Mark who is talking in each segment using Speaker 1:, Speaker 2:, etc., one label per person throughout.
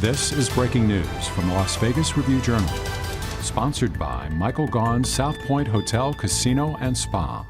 Speaker 1: This is breaking news from the Las Vegas Review-Journal, sponsored by Michael Gaughan's South Point Hotel, Casino, and Spa.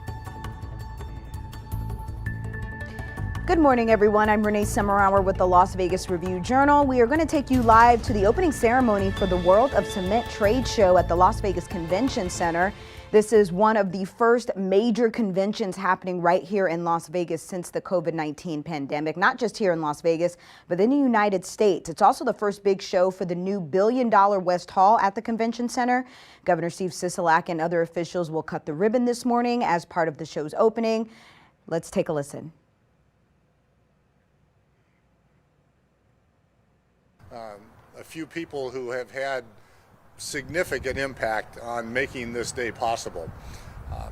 Speaker 2: Good morning, everyone. I'm Renee Semmerauer with the Las Vegas Review-Journal. We are going to take you live to the opening ceremony for the World of Cement trade show at the Las Vegas Convention Center. This is one of the first major conventions happening right here in Las Vegas since the COVID-19 pandemic, not just here in Las Vegas, but in the United States. It's also the first big show for the new $1 billion West Hall at the Convention Center. Governor Steve Sisolak and other officials will cut the ribbon this morning as part of the show's opening. Let's take a listen.
Speaker 3: A few people who have had significant impact on making this day possible. I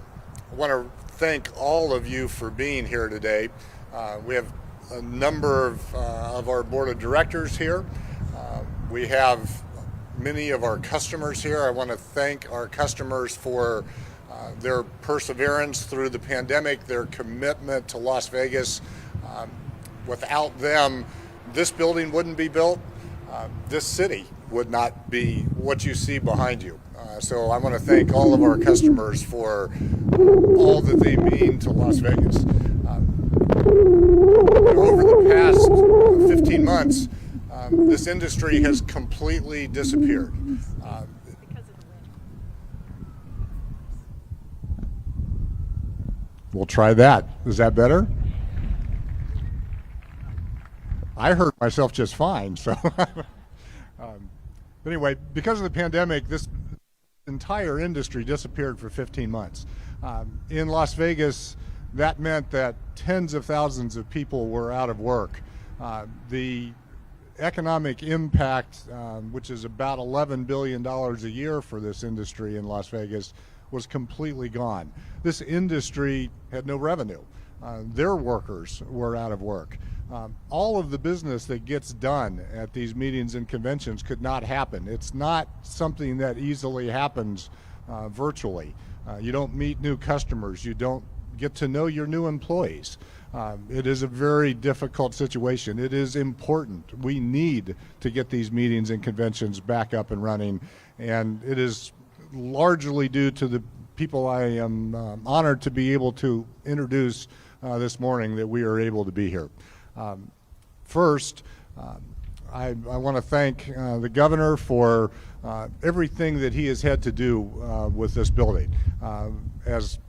Speaker 3: want to thank all of you for being here today. We have a number of our board of directors here. We have many of our customers here. I want to thank our customers for their perseverance through the pandemic, their commitment to Las Vegas. Without them, this building wouldn't be built. This city would not be what you see behind you. So I want to thank all of our customers for all that they mean to Las Vegas. Over the past 15 months, this industry has completely disappeared. We'll try that. Is that better? I heard myself just fine. So anyway, because of the pandemic, this entire industry disappeared for 15 months. In Las Vegas, that meant that tens of thousands of people were out of work. The economic impact, which is about $11 billion a year for this industry in Las Vegas, was completely gone. This industry had no revenue. Their workers were out of work. All of the business that gets done at these meetings and conventions could not happen. It's not something that easily happens virtually. You don't meet new customers. You don't get to know your new employees. It is a very difficult situation. It is important. We need to get these meetings and conventions back up and running, and it is largely due to the people I am honored to be able to introduce this morning that we are able to be here. First, I want to thank the governor for everything that he has had to do with this building. As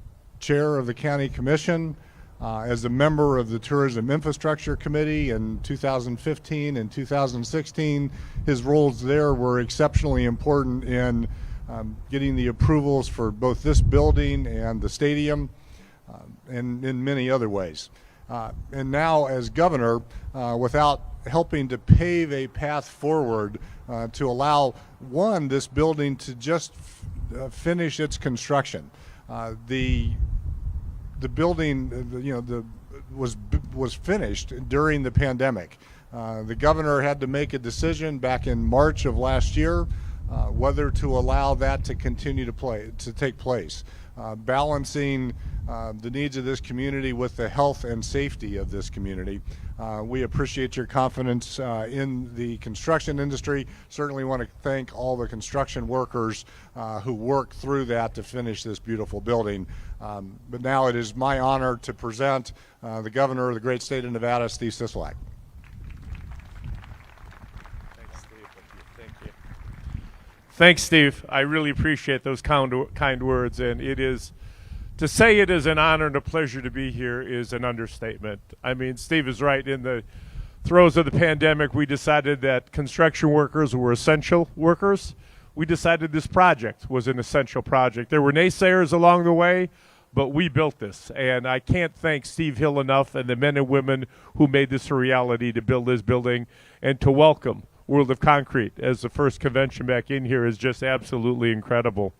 Speaker 3: chair of the county commission, as a member of the Tourism Infrastructure Committee in 2015 and 2016, his roles there were exceptionally important in getting the approvals for both this building and the stadium, and in many other ways. And now as governor, without helping to pave a path forward to allow, one, this building to just finish its construction. The building, was finished during the pandemic. The governor had to make a decision back in March of last year whether to allow that to continue to take place, balancing the needs of this community with the health and safety of this community. We appreciate your confidence in the construction industry. Certainly want to thank all the construction workers who worked through that to finish this beautiful building. But now it is my honor to present the governor of the great state of Nevada, Steve Sisolak.
Speaker 4: Thanks, Steve. I really appreciate those kind words, and to say it is an honor and a pleasure to be here is an understatement. I mean, Steve is right. In the throes of the pandemic, we decided that construction workers were essential workers. We decided this project was an essential project. There were naysayers along the way, but we built this, and I can't thank Steve Hill enough and the men and women who made this a reality to build this building and to welcome World of Concrete as the first convention back in here is just absolutely incredible.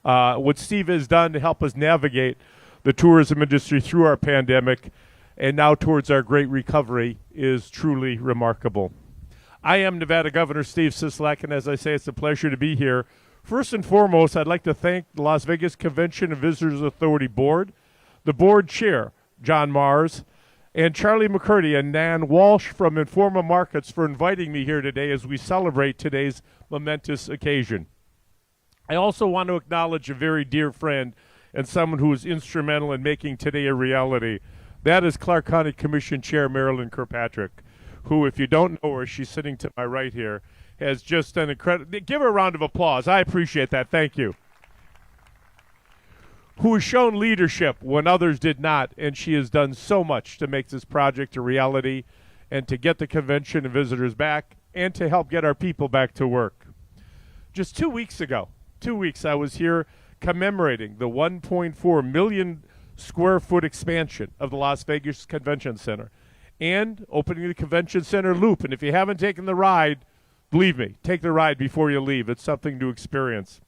Speaker 4: What Steve has done to help us navigate the tourism industry through our pandemic and now towards our great recovery is truly remarkable. I am Nevada Governor Steve Sisolak, and as I say, it's a pleasure to be here. First and foremost, I'd like to thank the Las Vegas Convention and Visitors Authority Board, the board chair, John Marz, and Charlie McCurdy and Nan Walsh from Informa Markets for inviting me here today as we celebrate today's momentous occasion. I also want to acknowledge a very dear friend and someone who was instrumental in making today a reality. That is Clark County Commission Chair Marilyn Kirkpatrick, who, if you don't know her, she's sitting to my right here, has just done incredible. Give her a round of applause. I appreciate that. Thank you. Who has shown leadership when others did not, and she has done so much to make this project a reality and to get the convention and visitors back and to help get our people back to work. Just 2 weeks ago, I was here commemorating the 1.4 million square foot expansion of the Las Vegas Convention Center and opening the Convention Center Loop. And if you haven't taken the ride, believe me, take the ride before you leave. It's something to experience.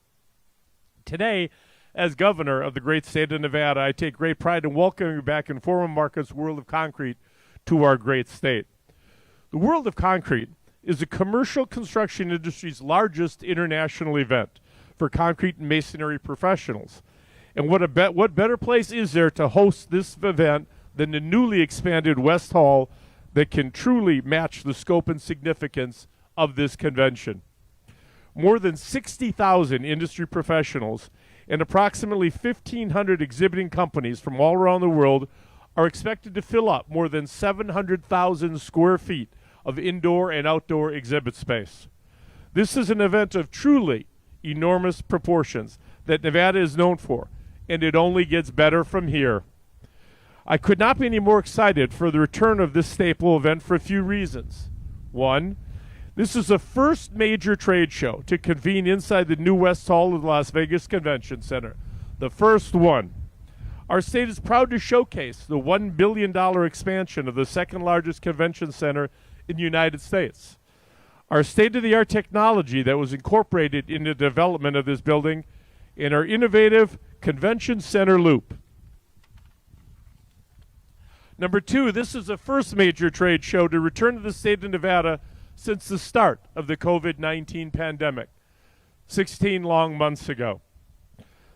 Speaker 4: Today, as governor of the great state of Nevada, I take great pride in welcoming you back in Informa Markets' World of Concrete to our great state. The World of Concrete is the commercial construction industry's largest international event for concrete and masonry professionals. And what better place is there to host this event than the newly expanded West Hall that can truly match the scope and significance of this convention. More than 60,000 industry professionals and approximately 1,500 exhibiting companies from all around the world are expected to fill up more than 700,000 square feet of indoor and outdoor exhibit space. This is an event of truly enormous proportions that Nevada is known for, and it only gets better from here. I could not be any more excited for the return of this staple event for a few reasons. One, this is the first major trade show to convene inside the new West Hall of the Las Vegas Convention Center. The first one. Our state is proud to showcase the $1 billion expansion of the second largest convention center in the United States. Our state-of-the-art technology that was incorporated in the development of this building in our innovative Convention Center Loop. Number two, this is the first major trade show to return to the state of Nevada since the start of the COVID-19 pandemic, 16 long months ago.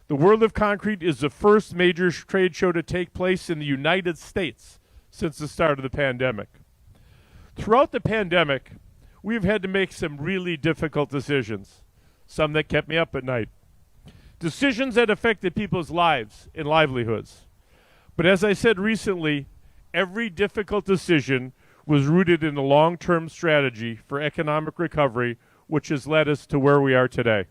Speaker 4: The World of Concrete is the first major trade show to take place in the United States since the start of the pandemic. Throughout the pandemic, we've had to make some really difficult decisions, some that kept me up at night. Decisions that affected people's lives and livelihoods. But as I said recently, every difficult decision was rooted in a long-term strategy for economic recovery, which has led us to where we are today.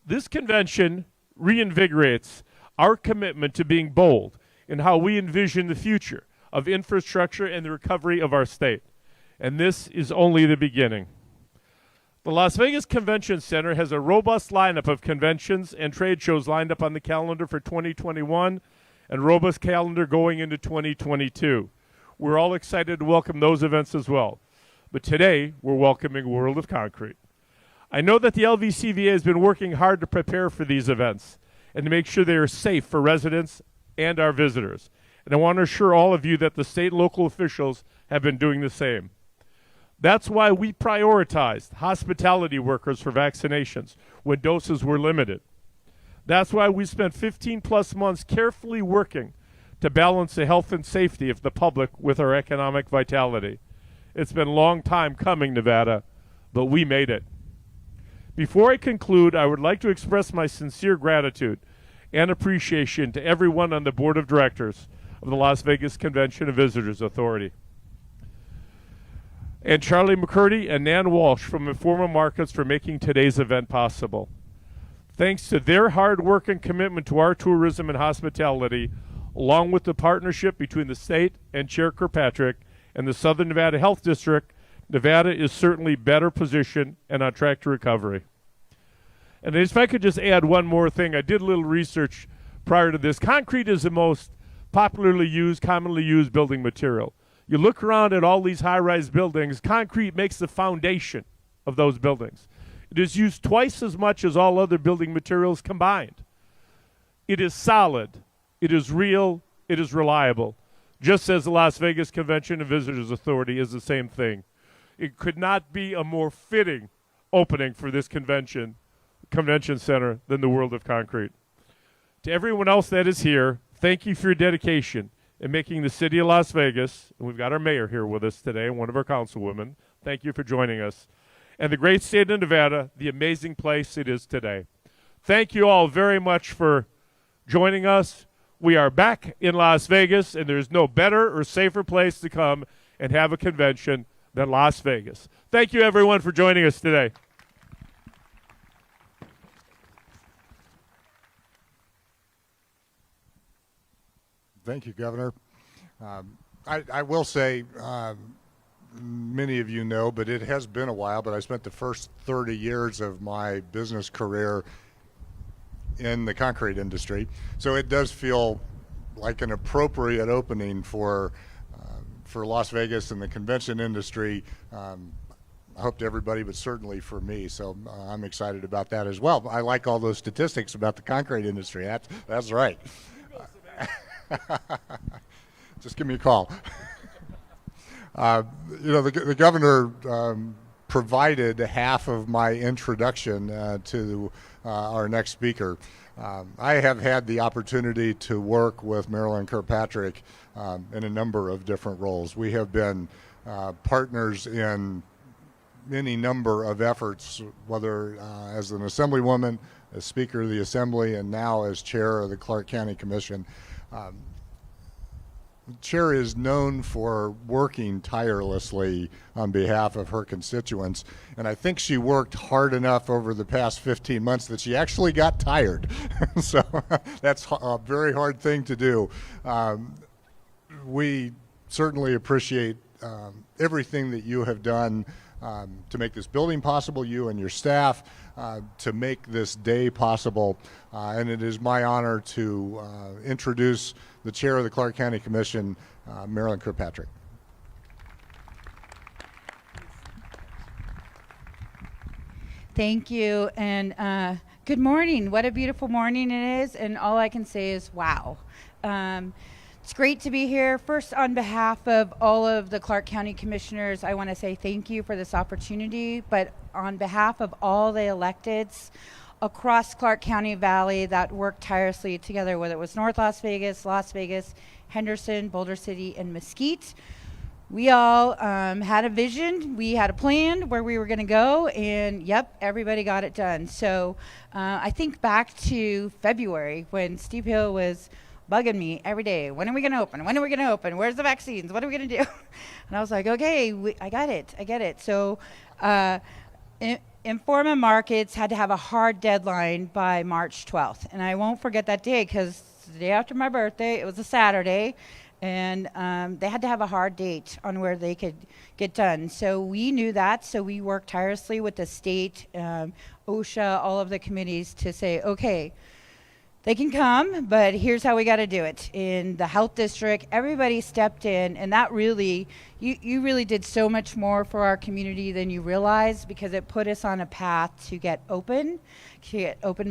Speaker 4: This convention reinvigorates our commitment to being bold in how we envision the future of infrastructure and the recovery of our state. And this is only the beginning. The Las Vegas Convention Center has a robust lineup of conventions and trade shows lined up on the calendar for 2021 and robust calendar going into 2022. We're all excited to welcome those events as well. But today, we're welcoming World of Concrete. I know that the LVCVA has been working hard to prepare for these events and to make sure they are safe for residents and our visitors. And I want to assure all of you that the state and local officials have been doing the same. That's why we prioritized hospitality workers for vaccinations when doses were limited. That's why we spent 15 plus months carefully working to balance the health and safety of the public with our economic vitality. It's been a long time coming, Nevada, but we made it. Before I conclude, I would like to express my sincere gratitude and appreciation to everyone on the board of directors of the Las Vegas Convention and Visitors Authority, and Charlie McCurdy and Nan Walsh from Informa Markets for making today's event possible. Thanks to their hard work and commitment to our tourism and hospitality, along with the partnership between the state and Chair Kirkpatrick and the Southern Nevada Health District, Nevada is certainly better positioned and on track to recovery. And if I could just add one more thing, I did a little research prior to this. Concrete is the most commonly used building material. You look around at all these high-rise buildings, concrete makes the foundation of those buildings. It is used twice as much as all other building materials combined. It is solid, it is real, it is reliable, just as the Las Vegas Convention and Visitors Authority is the same thing. It could not be a more fitting opening for this convention center than the World of Concrete. To everyone else that is here, thank you for your dedication in making the city of Las Vegas, and we've got our mayor here with us today, and one of our councilwomen. Thank you for joining us. And the great state of Nevada, the amazing place it is today. Thank you all very much for joining us. We are back in Las Vegas, and there's no better or safer place to come and have a convention than Las Vegas. Thank you, everyone, for joining us today.
Speaker 3: Thank you, Governor. I will say, many of you know, but it has been a while, but I spent the first 30 years of my business career in the concrete industry. So it does feel like an appropriate opening for Las Vegas and the convention industry. I hope to everybody, but certainly for me. So I'm excited about that as well. I like all those statistics about the concrete industry. That's right. Just give me a call. The governor provided half of my introduction to our next speaker. I have had the opportunity to work with Marilyn Kirkpatrick in a number of different roles. We have been partners in any number of efforts, whether as an assemblywoman, as Speaker of the Assembly, and now as Chair of the Clark County Commission. Chair is known for working tirelessly on behalf of her constituents, and I think she worked hard enough over the past 15 months that she actually got tired. So that's a very hard thing to do. We certainly appreciate everything that you have done to make this building possible, you and your staff, to make this day possible. And it is my honor to introduce the Chair of the Clark County Commission, Marilyn Kirkpatrick.
Speaker 5: Thank you, and good morning. What a beautiful morning it is, and all I can say is wow. It's great to be here. First, on behalf of all of the Clark County Commissioners, I want to say thank you for this opportunity, but on behalf of all the electeds across Clark County Valley that worked tirelessly together, whether it was North Las Vegas, Henderson, Boulder City, and Mesquite. We all had a vision, we had a plan where we were going to go, and yep, everybody got it done. So I think back to February when Steve Hill was bugging me every day. When are we going to open? When are we going to open? Where's the vaccines? What are we going to do? And I was like, okay, I get it. So Informa Markets had to have a hard deadline by March 12th. And I won't forget that day because the day after my birthday, it was a Saturday, and they had to have a hard date on where they could get done. So we knew that, so we worked tirelessly with the state, OSHA, all of the committees to say, okay, they can come, but here's how we got to do it. In the health district, everybody stepped in, and that really, you really did so much more for our community than you realize, because it put us on a path to get open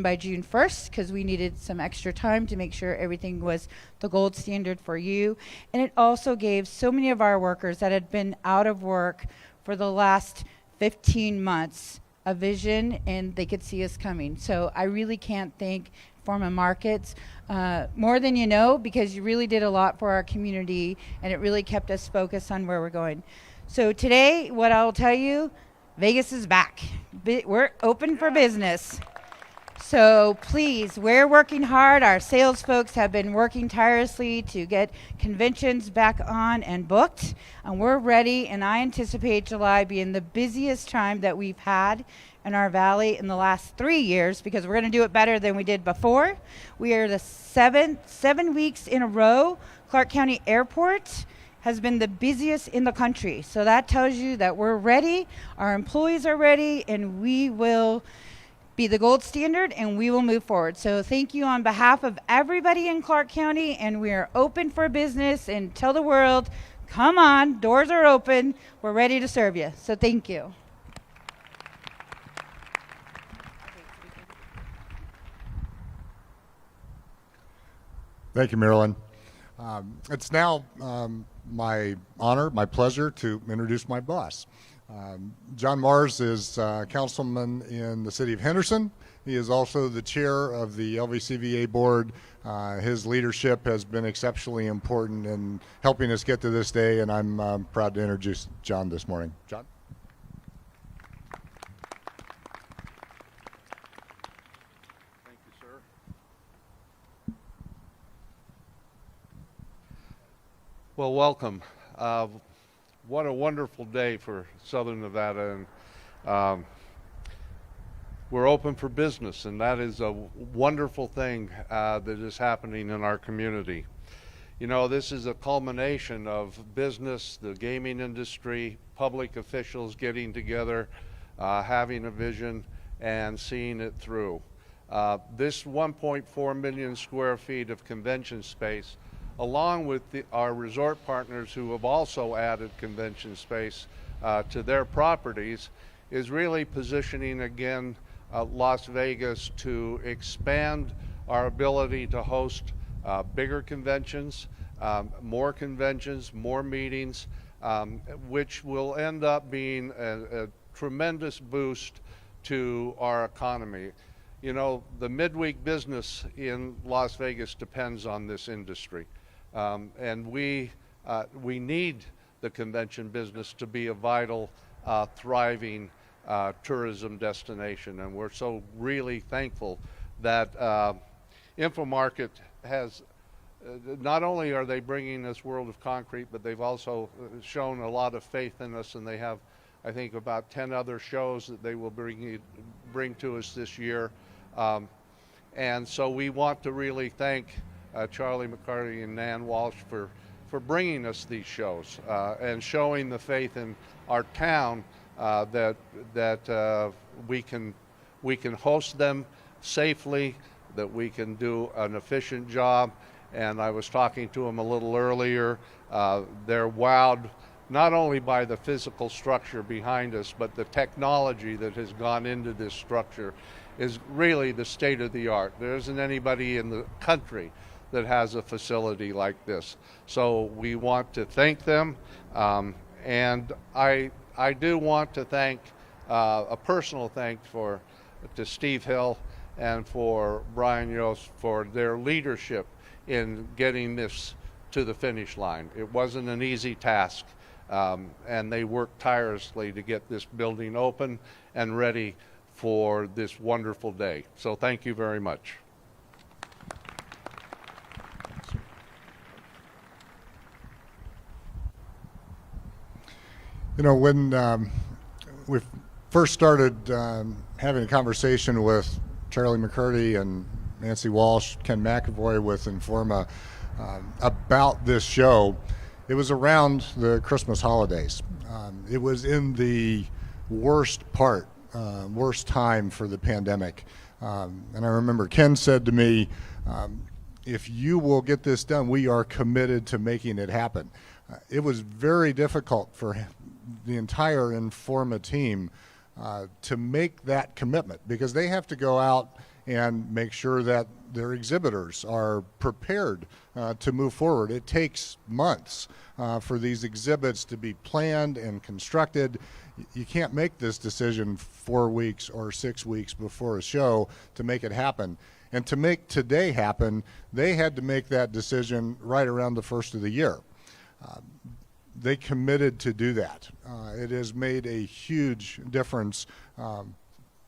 Speaker 5: by June 1st, because we needed some extra time to make sure everything was the gold standard for you. And it also gave so many of our workers that had been out of work for the last 15 months a vision, and they could see us coming. So I really can't thank Informa Markets more than you know, because you really did a lot for our community, and it really kept us focused on where we're going. So today, what I'll tell you, Vegas is back. We're open for business. So please, we're working hard. Our sales folks have been working tirelessly to get conventions back on and booked, and we're ready, and I anticipate July being the busiest time that we've had in our valley in the last 3 years, because we're going to do it better than we did before. We are the seven weeks in a row. Clark County Airport has been the busiest in the country. So that tells you that we're ready, our employees are ready, and we will be the gold standard, and we will move forward. So thank you on behalf of everybody in Clark County, and we are open for business, and tell the world, come on, doors are open, we're ready to serve you. So thank you.
Speaker 3: Thank you, Marilyn. It's now my honor, my pleasure to introduce my boss. John Marz is councilman in the city of Henderson. He is also the chair of the LVCVA board. His leadership has been exceptionally important in helping us get to this day, and I'm proud to introduce John this morning. John?
Speaker 6: Thank you, sir. Well, welcome. What a wonderful day for Southern Nevada, and we're open for business, and that is a wonderful thing that is happening in our community. You know, this is a culmination of business, the gaming industry, public officials getting together, having a vision, and seeing it through. This 1.4 million square feet of convention space, along with our resort partners who have also added convention space to their properties, is really positioning again Las Vegas to expand our ability to host bigger conventions, more meetings, which will end up being a tremendous boost to our economy. You know, the midweek business in Las Vegas depends on this industry. And we need the convention business to be a vital, thriving tourism destination. And we're so really thankful that InfoMarket has, not only are they bringing us World of Concrete, but they've also shown a lot of faith in us, and they have, I think, about 10 other shows that they will bring to us this year. And so we want to really thank Charlie McCurdy and Nan Walsh for bringing us these shows and showing the faith in our town that we can host them safely, that we can do an efficient job. And I was talking to them a little earlier. They're wowed not only by the physical structure behind us, but the technology that has gone into this structure is really the state of the art. There isn't anybody in the country that has a facility like this. So we want to thank them. And I do want to thank, a personal thanks to Steve Hill and for Brian Yost for their leadership in getting this to the finish line. It wasn't an easy task, and they worked tirelessly to get this building open and ready for this wonderful day. So thank you very much.
Speaker 3: You know, when we first started having a conversation with Charlie McCurdy and Nancy Walsh, Ken McAvoy with Informa about this show, it was around the Christmas holidays. It was in the worst time for the pandemic. And I remember Ken said to me, if you will get this done, we are committed to making it happen. It was very difficult for the entire Informa team to make that commitment, because they have to go out and make sure that their exhibitors are prepared to move forward. It takes months for these exhibits to be planned and constructed. You can't make this decision 4 weeks or 6 weeks before a show to make it happen. And to make today happen, they had to make that decision right around the first of the year. They committed to do that. It has made a huge difference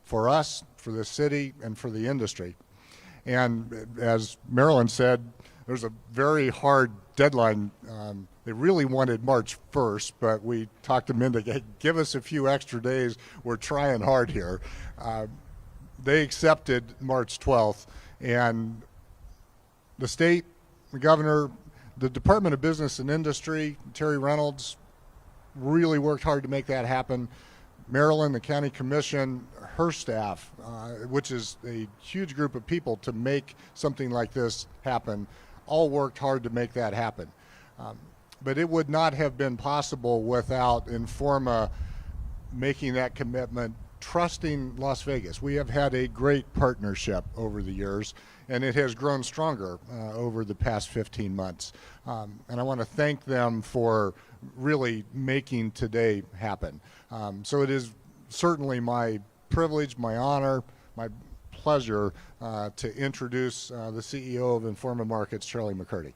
Speaker 3: for us, for the city, and for the industry. And as Marilyn said, there's a very hard deadline. They really wanted March 1st, but we talked them into, hey, give us a few extra days. We're trying hard here. They accepted March 12th, and the state, the governor, the Department of Business and Industry, Terry Reynolds, really worked hard to make that happen. Marilyn, the county commission, her staff, which is a huge group of people to make something like this happen, all worked hard to make that happen. But it would not have been possible without Informa making that commitment trusting Las Vegas. We have had a great partnership over the years, and it has grown stronger over the past 15 months. And I want to thank them for really making today happen. So it is certainly my privilege, my honor, my pleasure to introduce the CEO of Informa Markets, Charlie McCurdy.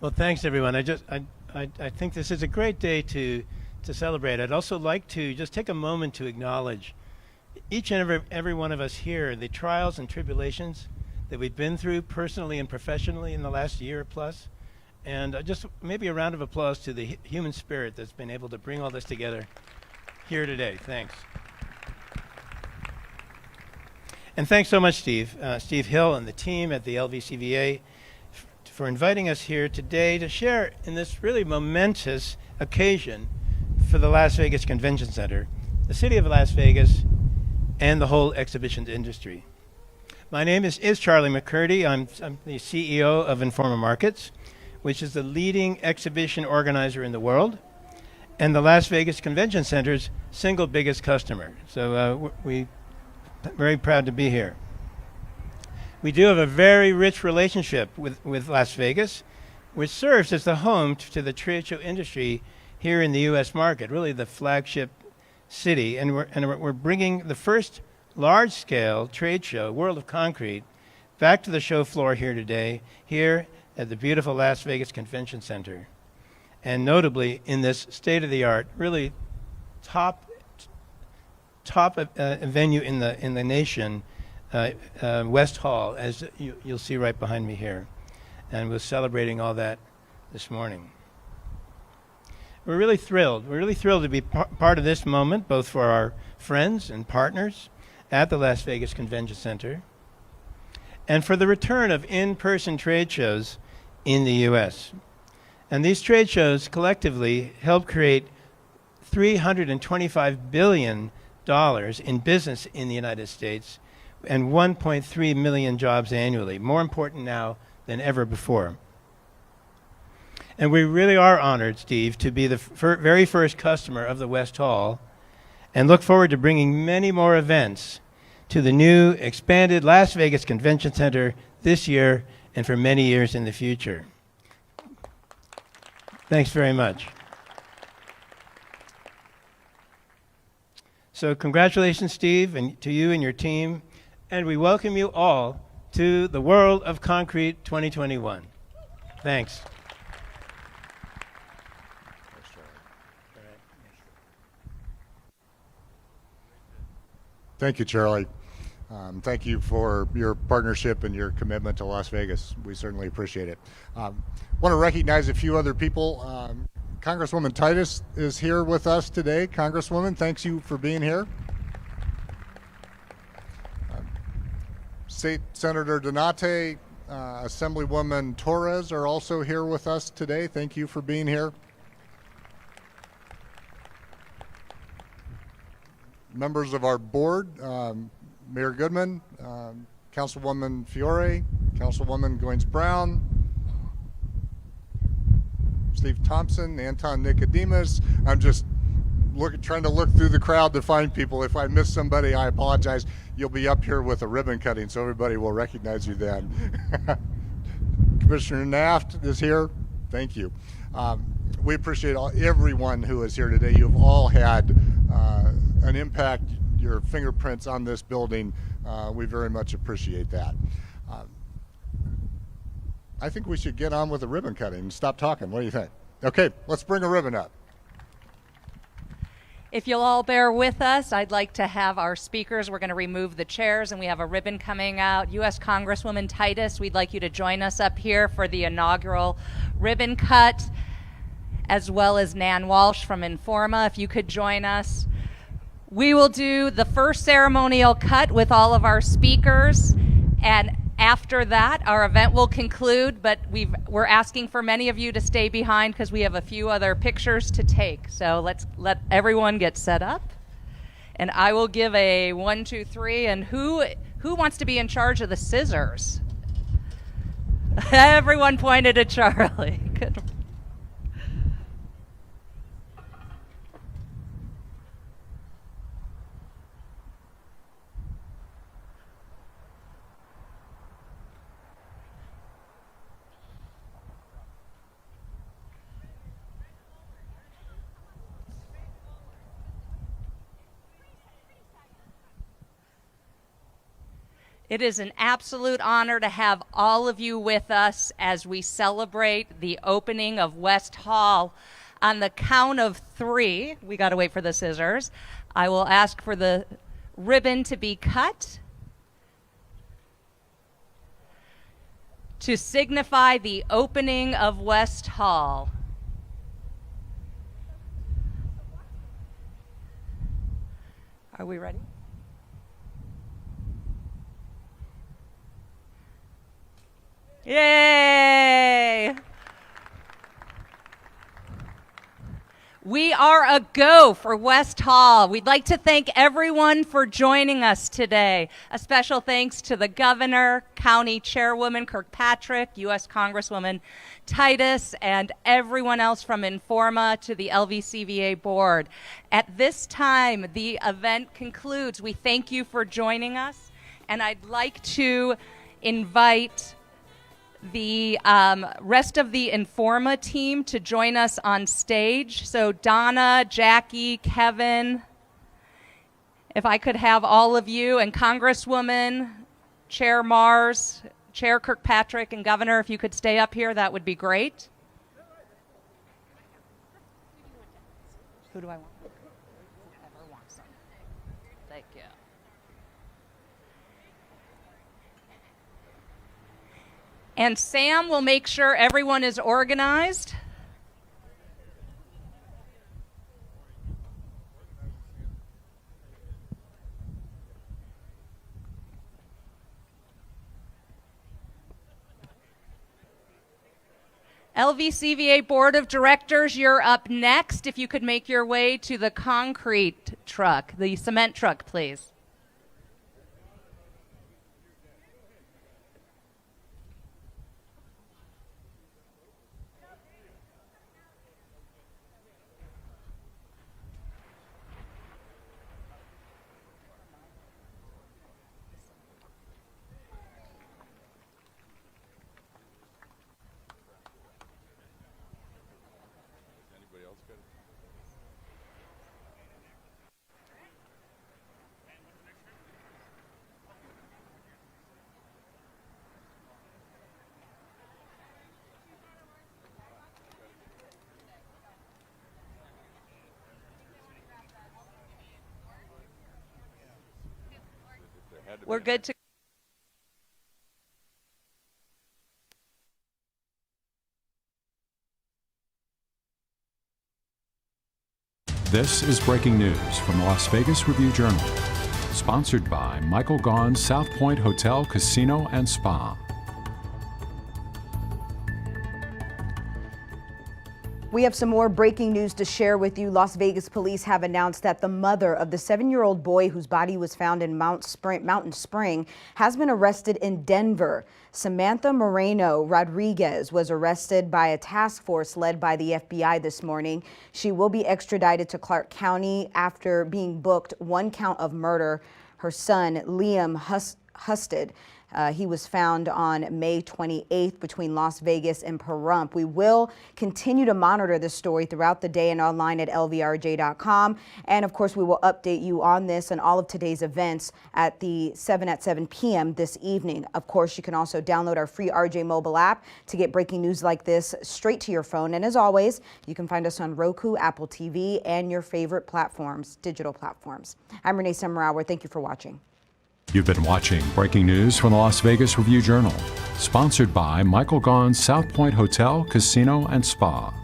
Speaker 7: Well, thanks everyone. I think this is a great day to celebrate. I'd also like to just take a moment to acknowledge each and every one of us here, the trials and tribulations that we've been through personally and professionally in the last year plus. And just maybe a round of applause to the human spirit that's been able to bring all this together here today. Thanks. And thanks so much, Steve. Steve Hill and the team at the LVCVA for inviting us here today to share in this really momentous occasion for the Las Vegas Convention Center, the city of Las Vegas, and the whole exhibitions industry. My name is Charlie McCurdy. I'm the CEO of Informa Markets, which is the leading exhibition organizer in the world, and the Las Vegas Convention Center's single biggest customer. So we're very proud to be here. We do have a very rich relationship with Las Vegas, which serves as the home to the trade show industry here in the U.S. market, really the flagship city. And we're bringing the first large-scale trade show, World of Concrete, back to the show floor here today, here at the beautiful Las Vegas Convention Center. And notably, in this state-of-the-art, really top venue in the nation, West Hall, as you'll see right behind me here. And we're celebrating all that this morning. We're really thrilled. We're really thrilled to be part of this moment, both for our friends and partners at the Las Vegas Convention Center, and for the return of in-person trade shows in the U.S. And these trade shows collectively help create $325 billion in business in the United States and 1.3 million jobs annually, more important now than ever before. And we really are honored, Steve, to be the very first customer of the West Hall, and look forward to bringing many more events to the new expanded Las Vegas Convention Center this year and for many years in the future. Thanks very much. So congratulations, Steve, and to you and your team, and we welcome you all to the World of Concrete 2021. Thanks.
Speaker 3: Thank you, Charlie. Thank you for your partnership and your commitment to Las Vegas. We certainly appreciate it. Want to recognize a few other people. Congresswoman Titus is here with us today. Congresswoman, thanks you for being here. State Senator Donate, Assemblywoman Torres are also here with us today. Thank you for being here. Members of our board, Mayor Goodman, Councilwoman Fiore, Councilwoman Goins-Brown, Steve Thompson, Anton Nicodemus. I'm just trying to look through the crowd to find people. If I miss somebody, I apologize. You'll be up here with a ribbon cutting, so everybody will recognize you then. Commissioner Naft is here. Thank you. We appreciate everyone who is here today. You've all had an impact, your fingerprints on this building. We very much appreciate that. I think we should get on with the ribbon cutting and stop talking. What do you think? Okay, let's bring a ribbon up.
Speaker 8: If you'll all bear with us, I'd like to have our speakers. We're going to remove the chairs, and we have a ribbon coming out. U.S. Congresswoman Titus, we'd like you to join us up here for the inaugural ribbon cut, as well as Nan Walsh from Informa, if you could join us. We will do the first ceremonial cut with all of our speakers, and after that, our event will conclude, but we're asking for many of you to stay behind because we have a few other pictures to take. So let's let everyone get set up. And I will give a 1, 2, 3, and who wants to be in charge of the scissors? Everyone pointed at Charlie. Good. It is an absolute honor to have all of you with us as we celebrate the opening of West Hall. On the count of 3, we got to wait for the scissors, I will ask for the ribbon to be cut to signify the opening of West Hall. Are we ready? Yay! We are a go for West Hall. We'd like to thank everyone for joining us today. A special thanks to the Governor, County Chairwoman Kirkpatrick, U.S. Congresswoman Titus, and everyone else from Informa to the LVCVA board. At this time, the event concludes. We thank you for joining us, and I'd like to invite the rest of the Informa team to join us on stage. So Donna, Jackie, Kevin, if I could have all of you, and Congresswoman, Chair Marz, Chair Kirkpatrick, and Governor, if you could stay up here, that would be great. Who do I want? Whoever wants them. Thank you. And Sam will make sure everyone is organized. LVCVA Board of Directors, you're up next. If you could make your way to the concrete truck, the cement truck, please. We're good to
Speaker 1: This is breaking news from the Las Vegas Review-Journal, sponsored by Michael Gaughan's South Point Hotel, Casino, and Spa.
Speaker 2: We have some more breaking news to share with you. Las Vegas police have announced that the mother of the 7-year-old boy whose body was found in Mountain Spring has been arrested in Denver. Samantha Moreno Rodriguez was arrested by a task force led by the FBI this morning. She will be extradited to Clark County after being booked 1 count of murder. Her son, Liam Husted, he was found on May 28th between Las Vegas and Pahrump. We will continue to monitor this story throughout the day and online at lvrj.com. And of course, we will update you on this and all of today's events at 7 p.m. this evening. Of course, you can also download our free RJ mobile app to get breaking news like this straight to your phone. And as always, you can find us on Roku, Apple TV, and your favorite platforms, digital platforms. I'm Renee Summerhour. Thank you for watching.
Speaker 1: You've been watching breaking news from the Las Vegas Review-Journal, sponsored by Michael Gaughan's South Point Hotel, Casino, and Spa.